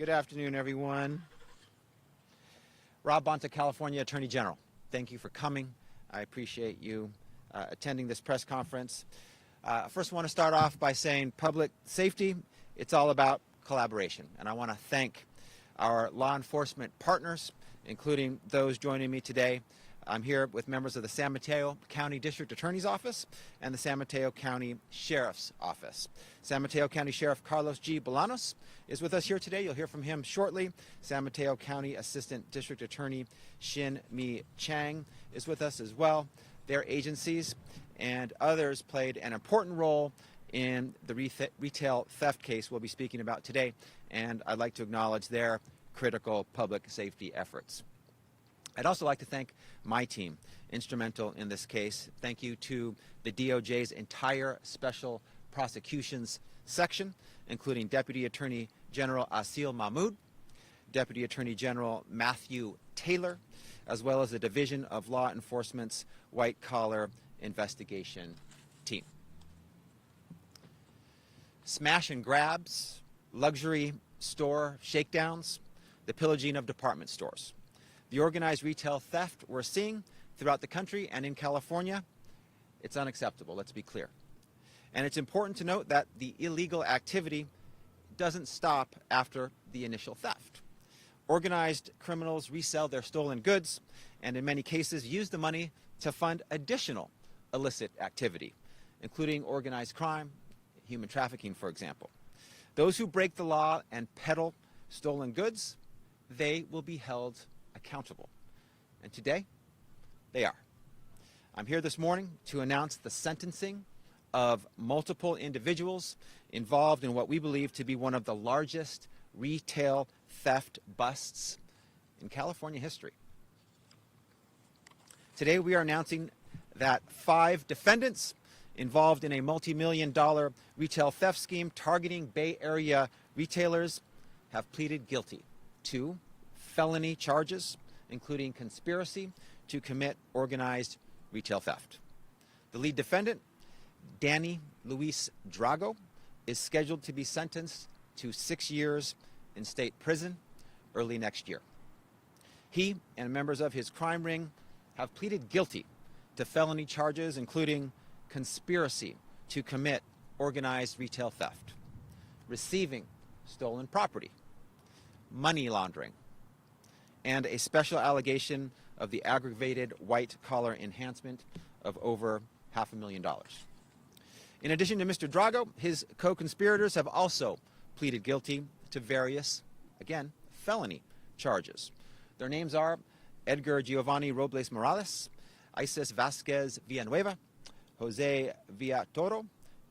Good afternoon, everyone. Rob Bonta, California Attorney General. Thank you for coming. I appreciate you attending this press conference. First, I want to start off by saying public safety, it's all about collaboration. And I want to thank our law enforcement partners, including those joining me today. I'm here with members of the San Mateo County District Attorney's Office and the San Mateo County Sheriff's Office. San Mateo County Sheriff Carlos G. Bolanos is with us here today. You'll hear from him shortly. San Mateo County Assistant District Attorney Shin Mi Chang is with us as well. Their agencies and others played an important role in the retail theft case we'll be speaking about today, and I'd like to acknowledge their critical public safety efforts. I'd also like to thank my team, instrumental in this case. Thank you to the DOJ's entire Special Prosecutions section, including Deputy Attorney General Asil Mahmood, Deputy Attorney General Matthew Taylor, as well as the Division of Law Enforcement's White Collar Investigation Team. Smash and grabs, luxury store shakedowns, the pillaging of department stores. The organized retail theft we're seeing throughout the country and in California, it's unacceptable, let's be clear. And it's important to note that the illegal activity doesn't stop after the initial theft. Organized criminals resell their stolen goods and in many cases use the money to fund additional illicit activity, including organized crime, human trafficking, for example. Those who break the law and peddle stolen goods, they will be held accountable. And today, they are. I'm here this morning to announce the sentencing of multiple individuals involved in what we believe to be one of the largest retail theft busts in California history. Today, we are announcing that 5 defendants involved in a multi-million-dollar retail theft scheme targeting Bay Area retailers have pleaded guilty to felony charges, including conspiracy to commit organized retail theft. The lead defendant, Danny Luis Drago, is scheduled to be sentenced to 6 years in state prison early next year. He and members of his crime ring have pleaded guilty to felony charges, including conspiracy to commit organized retail theft, receiving stolen property, money laundering, and a special allegation of the aggravated white-collar enhancement of over $500,000. In addition to Mr. Drago, his co-conspirators have also pleaded guilty to various, again, felony charges. Their names are Edgar Giovanni Robles Morales, Isis Vasquez Villanueva, Jose Villatoro,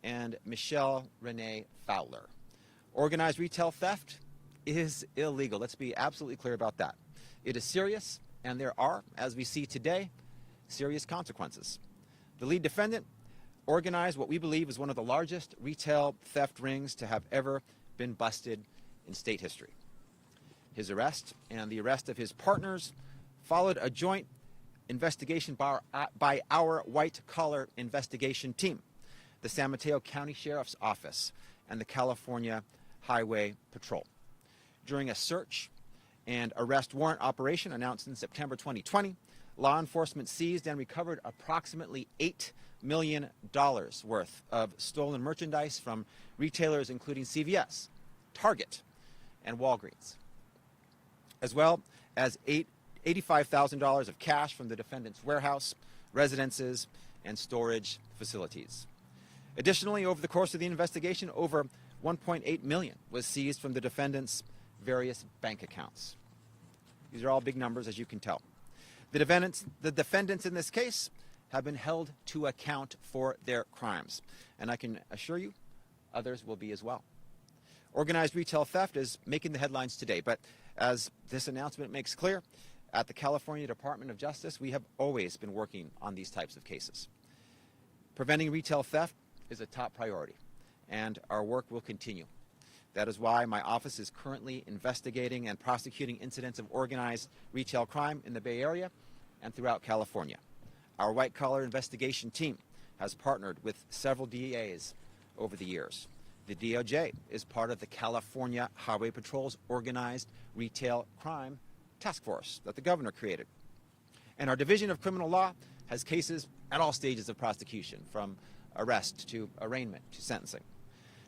and Michelle Renee Fowler. Organized retail theft is illegal. Let's be absolutely clear about that. It is serious, and there are, as we see today, serious consequences. The lead defendant organized what we believe is one of the largest retail theft rings to have ever been busted in state history. His arrest and the arrest of his partners followed a joint investigation by our white-collar investigation team, the San Mateo County Sheriff's Office, and the California Highway Patrol. During a search and arrest warrant operation announced in September 2020, law enforcement seized and recovered approximately $8 million worth of stolen merchandise from retailers including CVS, Target, and Walgreens, as well as $85,000 of cash from the defendant's warehouse, residences, and storage facilities. Additionally, over the course of the investigation, over $1.8 million was seized from the defendant's various bank accounts. These are all big numbers, as you can tell. The defendants in this case have been held to account for their crimes, and I can assure you others will be as well. Organized retail theft is making the headlines today, but as this announcement makes clear, at the California Department of Justice, we have always been working on these types of cases. Preventing retail theft is a top priority, and our work will continue. That is why my office is currently investigating and prosecuting incidents of organized retail crime in the Bay Area and throughout California. Our white-collar investigation team has partnered with several DEAs over the years. The DOJ is part of the California Highway Patrol's Organized Retail Crime Task Force that the governor created. And our Division of Criminal Law has cases at all stages of prosecution, from arrest to arraignment to sentencing.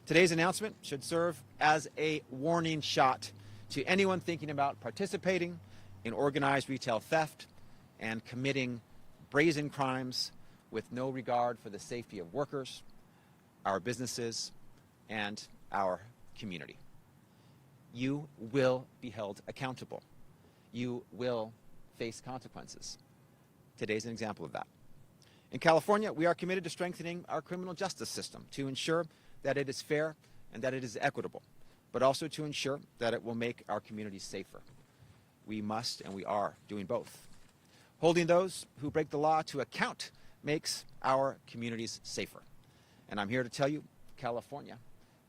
Today's announcement should serve as a warning shot to anyone thinking about participating in organized retail theft and committing brazen crimes with no regard for the safety of workers, our businesses, and our community. You will be held accountable. You will face consequences. Today's an example of that. In California, we are committed to strengthening our criminal justice system to ensure that it is fair and that it is equitable, but also to ensure that it will make our communities safer. We must and we are doing both. Holding those who break the law to account makes our communities safer. And I'm here to tell you, California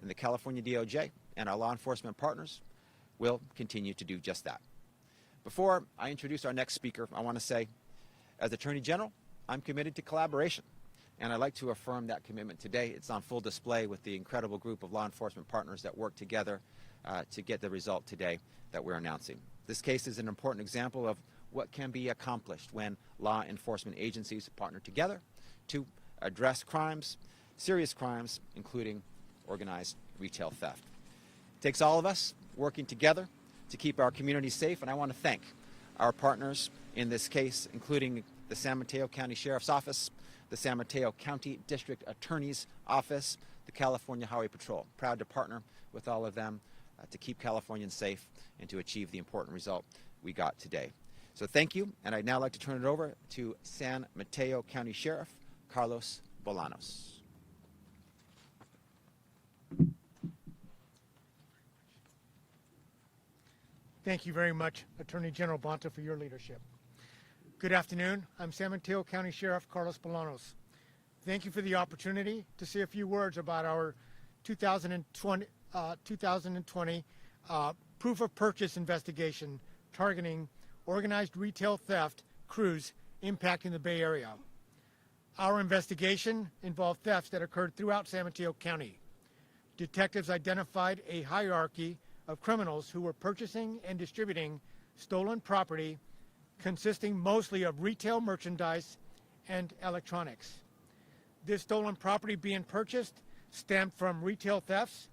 and the California DOJ and our law enforcement partners will continue to do just that. Before I introduce our next speaker, I want to say, as Attorney General, I'm committed to collaboration, and I'd like to affirm that commitment today. It's on full display with the incredible group of law enforcement partners that work together to get the result today that we're announcing. This case is an important example of what can be accomplished when law enforcement agencies partner together to address crimes, serious crimes, including organized retail theft. It takes all of us working together to keep our communities safe, and I want to thank our partners in this case, including the San Mateo County Sheriff's Office, the San Mateo County District Attorney's Office, the California Highway Patrol. Proud to partner with all of them to keep Californians safe and to achieve the important result we got today. So thank you, and I'd now like to turn it over to San Mateo County Sheriff Carlos Bolanos. Thank you very much, Attorney General Bonta, for your leadership. Good afternoon. I'm San Mateo County Sheriff Carlos Bolanos. Thank you for the opportunity to say a few words about our 2020 proof of purchase investigation targeting organized retail theft crews impacting the Bay Area. Our investigation involved thefts that occurred throughout San Mateo County. Detectives identified a hierarchy of criminals who were purchasing and distributing stolen property consisting mostly of retail merchandise and electronics. This stolen property being purchased stemmed from retail thefts,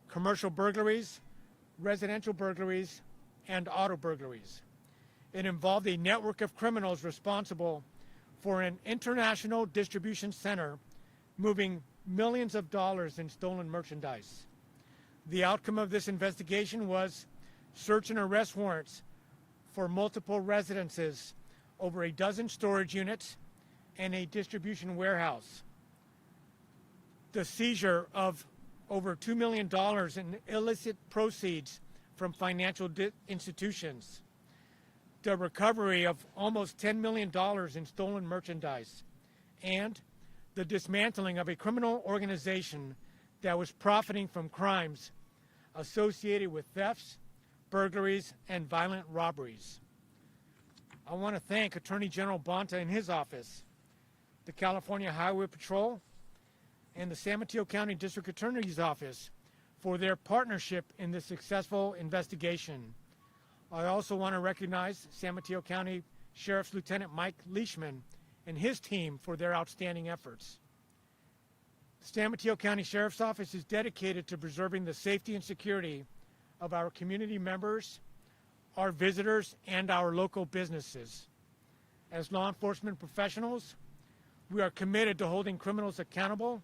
commercial burglaries, residential burglaries, and auto burglaries. It involved a network of criminals responsible for an international distribution center moving millions of dollars in stolen merchandise. The outcome of this investigation was search and arrest warrants for multiple residences, over a dozen storage units, and a distribution warehouse. The seizure of over $2 million in illicit proceeds from financial institutions. The recovery of almost $10 million in stolen merchandise. And the dismantling of a criminal organization that was profiting from crimes associated with thefts, burglaries, and violent robberies. I want to thank Attorney General Bonta and his office, the California Highway Patrol, and the San Mateo County District Attorney's Office for their partnership in this successful investigation. I also want to recognize San Mateo County Sheriff's Lieutenant Mike Leishman and his team for their outstanding efforts. San Mateo County Sheriff's Office is dedicated to preserving the safety and security of our community members, our visitors, and our local businesses. As law enforcement professionals, we are committed to holding criminals accountable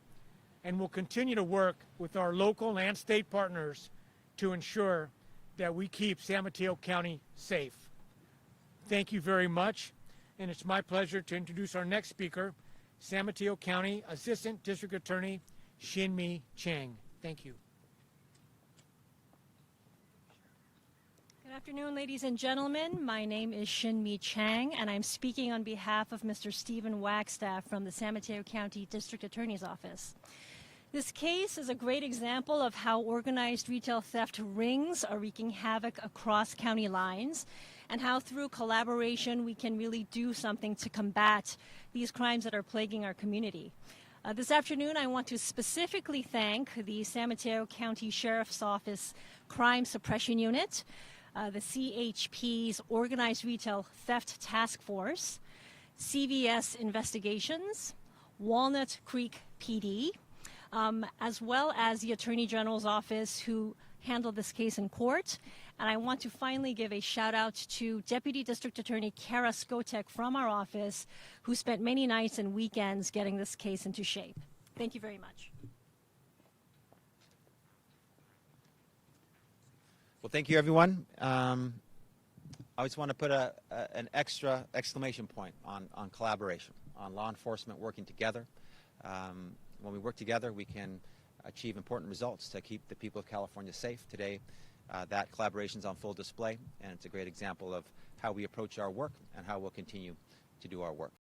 and will continue to work with our local and state partners to ensure that we keep San Mateo County safe. Thank you very much, and it's my pleasure to introduce our next speaker, San Mateo County Assistant District Attorney Shin-Mi Chang. Thank you. Good afternoon, ladies and gentlemen. My name is Shin-Mi Chang, and I'm speaking on behalf of Mr. Stephen Wagstaff from the San Mateo County District Attorney's Office. This case is a great example of how organized retail theft rings are wreaking havoc across county lines, and how through collaboration we can really do something to combat these crimes that are plaguing our community. This afternoon, I want to specifically thank the San Mateo County Sheriff's Office Crime Suppression Unit, the CHP's Organized Retail Theft Task Force, CVS Investigations, Walnut Creek PD, as well as the Attorney General's Office, who handled this case in court. And I want to finally give a shout out to Deputy District Attorney Kara Skotek from our office, who spent many nights and weekends getting this case into shape. Thank you very much. Well, thank you, everyone. I just want to put an extra exclamation point on collaboration, on law enforcement working together. When we work together, we can achieve important results to keep the people of California safe. Today, that collaboration is on full display, and it's a great example of how we approach our work and how we'll continue to do our work.